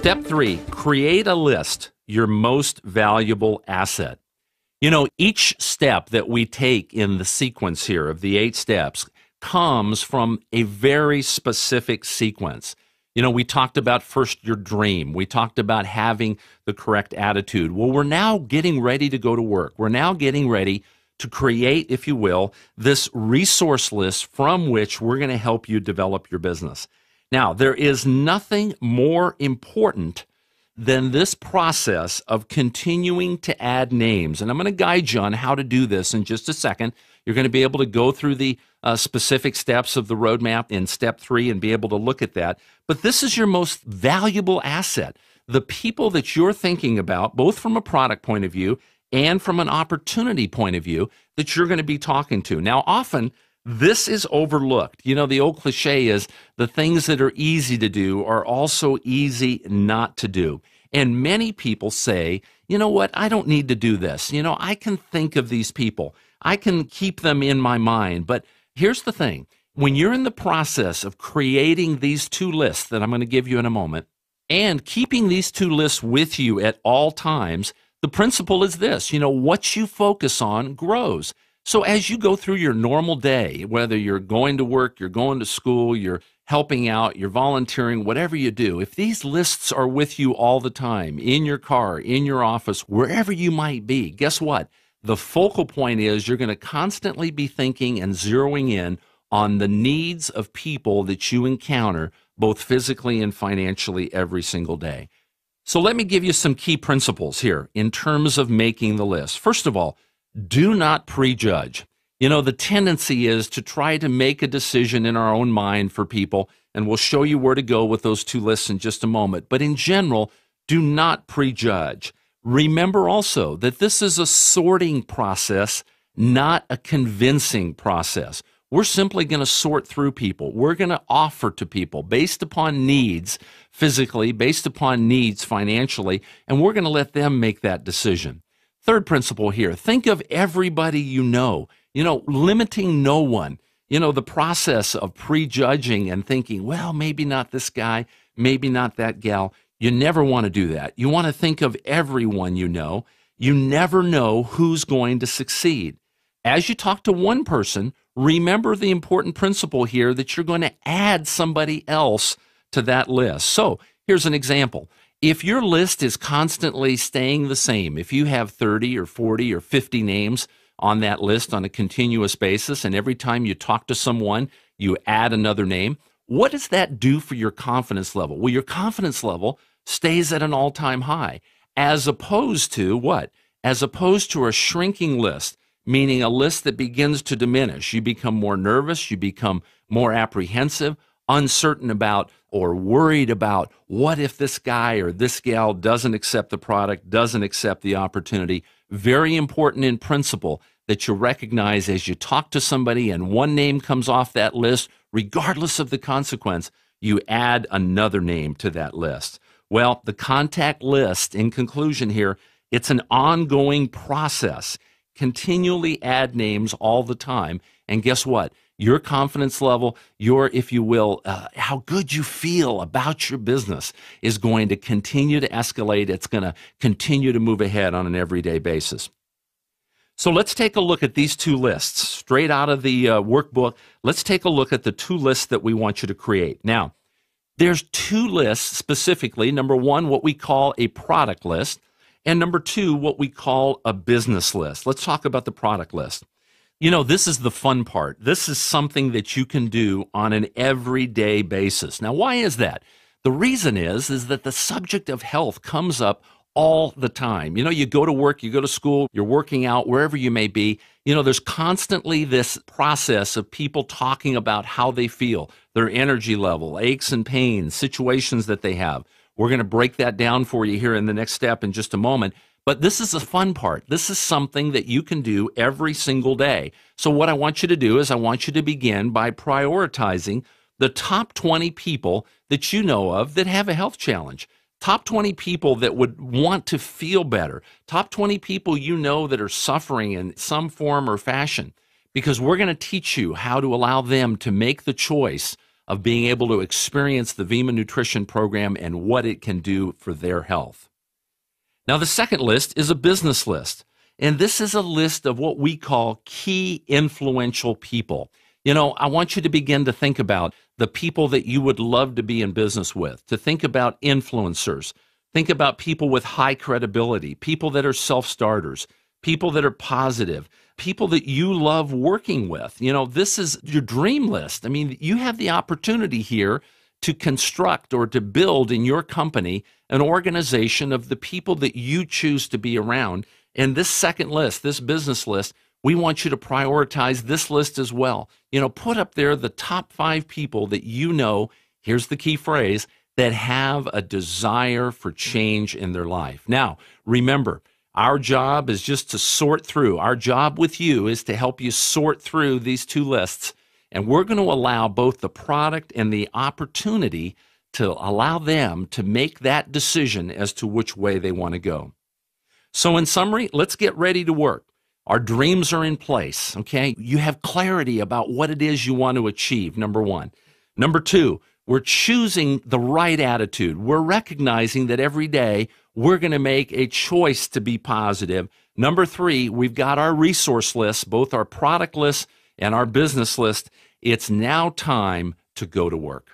Step 3, create a list, your most valuable asset. You know, each step that we take in the sequence here of the 8 steps comes from a very specific sequence. You know, we talked about first your dream. We talked about having the correct attitude. Well, we're now getting ready to go to work. We're now getting ready to create, if you will, this resource list from which we're going to help you develop your business. Now, there is nothing more important than this process of continuing to add names. And I'm going to guide you on how to do this in just a second. You're going to be able to go through the specific steps of the roadmap in step 3 and be able to look at that. But this is your most valuable asset. The people that you're thinking about, both from a product point of view and from an opportunity point of view, that you're going to be talking to. Now, often, this is overlooked. You know, the old cliche is the things that are easy to do are also easy not to do. And many people say, you know what, I don't need to do this. You know, I can think of these people. I can keep them in my mind. But here's the thing. When you're in the process of creating these 2 lists that I'm going to give you in a moment, and keeping these 2 lists with you at all times, the principle is this. You know, what you focus on grows. So as you go through your normal day, whether you're going to work, you're going to school, you're helping out, you're volunteering, whatever you do, if these lists are with you all the time, in your car, in your office, wherever you might be, guess what? The focal point is you're going to constantly be thinking and zeroing in on the needs of people that you encounter, both physically and financially, every single day. So let me give you some key principles here in terms of making the list. First of all, do not prejudge. You know, the tendency is to try to make a decision in our own mind for people, and we'll show you where to go with those 2 lists in just a moment. But in general, do not prejudge. Remember also that this is a sorting process, not a convincing process. We're simply going to sort through people. We're going to offer to people based upon needs physically, based upon needs financially, and we're going to let them make that decision. Third principle here, think of everybody you know, limiting no one. You know, the process of prejudging and thinking, well, maybe not this guy, maybe not that gal. You never want to do that. You want to think of everyone you know. You never know who's going to succeed. As you talk to one person, remember the important principle here that you're going to add somebody else to that list. So here's an example. If your list is constantly staying the same, if you have 30 or 40 or 50 names on that list on a continuous basis, and every time you talk to someone, you add another name, what does that do for your confidence level? Well, your confidence level stays at an all-time high, as opposed to what? As opposed to a shrinking list, meaning a list that begins to diminish. You become more nervous, you become more apprehensive, uncertain about or worried about what if this guy or this gal doesn't accept the product, doesn't accept the opportunity. Very important in principle that you recognize as you talk to somebody and one name comes off that list, regardless of the consequence, you add another name to that list. Well, the contact list, in conclusion here, it's an ongoing process. Continually add names all the time. And guess what? Your confidence level, your, if you will, how good you feel about your business is going to continue to escalate. It's going to continue to move ahead on an everyday basis. So let's take a look at these 2 lists straight out of the workbook. Let's take a look at the 2 lists that we want you to create. Now, there's 2 lists specifically. Number 1, what we call a product list, and number 2, what we call a business list. Let's talk about the product list. You know, this is the fun part. This is something that you can do on an everyday basis. Now, why is that? The reason is that the subject of health comes up all the time. You know, you go to work, you go to school, you're working out, wherever you may be. You know, there's constantly this process of people talking about how they feel, their energy level, aches and pains, situations that they have. We're going to break that down for you here in the next step in just a moment. But this is the fun part. This is something that you can do every single day. So what I want you to do is I want you to begin by prioritizing the top 20 people that you know of that have a health challenge. Top 20 people that would want to feel better. Top 20 people you know that are suffering in some form or fashion. Because we're going to teach you how to allow them to make the choice of being able to experience the Vima Nutrition Program and what it can do for their health. Now, the second list is a business list, and this is a list of what we call key influential people. You know, I want you to begin to think about the people that you would love to be in business with, to think about influencers, think about people with high credibility, people that are self-starters, people that are positive, people that you love working with. You know, this is your dream list. I mean, you have the opportunity here to construct or to build in your company an organization of the people that you choose to be around. And this second list, this business list, we want you to prioritize this list as well. You know, put up there the top 5 people that you know, here's the key phrase, that have a desire for change in their life. Now, remember, our job is just to sort through. Our job with you is to help you sort through these 2 lists. And we're going to allow both the product and the opportunity to allow them to make that decision as to which way they want to go. So in summary, let's get ready to work. Our dreams are in place, okay? You have clarity about what it is you want to achieve, number 1. Number 2, we're choosing the right attitude. We're recognizing that every day we're going to make a choice to be positive. Number 3, we've got our resource list, both our product list and our business list. It's now time to go to work.